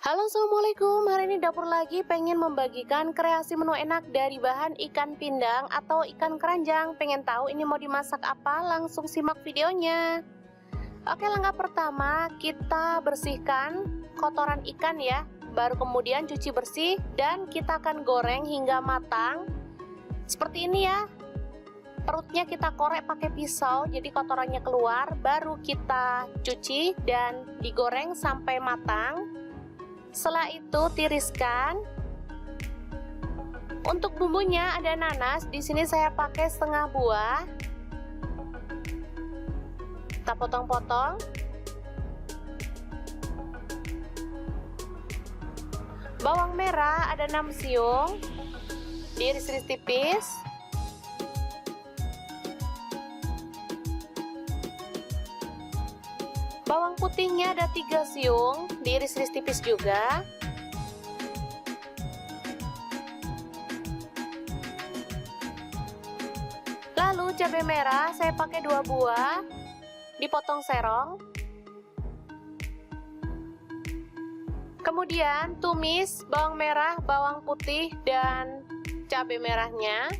Halo, assalamualaikum. Hari ini dapur lagi pengen membagikan kreasi menu enak dari bahan ikan pindang atau ikan keranjang. Pengen tahu ini mau dimasak apa? Langsung simak videonya. Oke, langkah pertama kita bersihkan kotoran ikan ya. Baru kemudian cuci bersih dan kita akan goreng hingga matang. Seperti ini ya. Perutnya kita korek pakai pisau jadi kotorannya keluar. Baru kita cuci dan digoreng sampai matang. Setelah itu tiriskan. Untuk bumbunya ada nanas, di sini saya pakai setengah buah. Kita potong-potong. Bawang merah ada 6 siung, diiris-iris tipis. Bawang putihnya ada 3 siung, diiris-iris tipis juga. Lalu cabai merah saya pakai 2 buah, dipotong serong. Kemudian tumis bawang merah, bawang putih, dan cabai merahnya.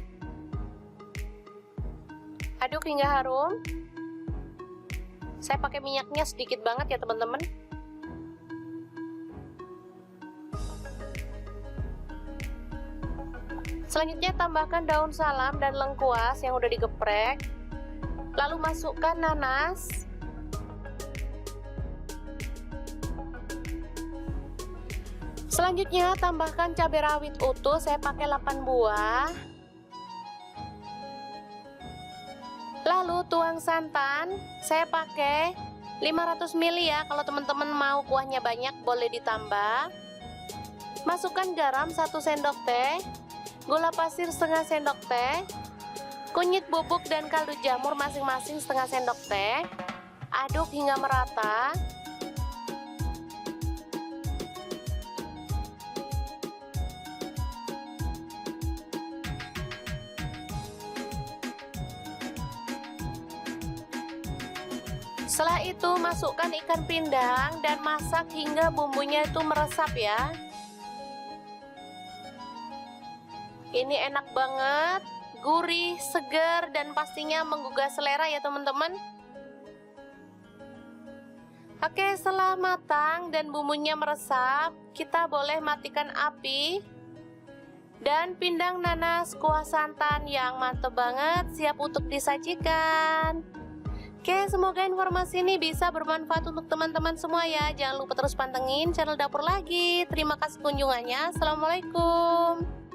Aduk hingga harum. Saya pakai minyaknya sedikit banget ya teman-teman. Selanjutnya tambahkan daun salam dan lengkuas yang udah digeprek. Lalu masukkan nanas. Selanjutnya tambahkan cabai rawit utuh, saya pakai 8 buah. Lalu tuang santan, saya pakai 500 ml ya. Kalau teman-teman mau kuahnya banyak boleh ditambah. Masukkan garam 1 sendok teh, gula pasir setengah sendok teh, kunyit bubuk dan kaldu jamur masing-masing setengah sendok teh. Aduk hingga merata. Setelah itu masukkan ikan pindang dan masak hingga bumbunya itu meresap ya. Ini enak banget, gurih, segar, dan pastinya menggugah selera ya teman-teman. Oke, setelah matang dan bumbunya meresap, kita boleh matikan api. Dan pindang nanas kuah santan yang mantep banget siap untuk disajikan. Oke, semoga informasi ini bisa bermanfaat untuk teman-teman semua ya. Jangan lupa terus pantengin channel Dapur Lagi. Terima kasih kunjungannya. Assalamualaikum.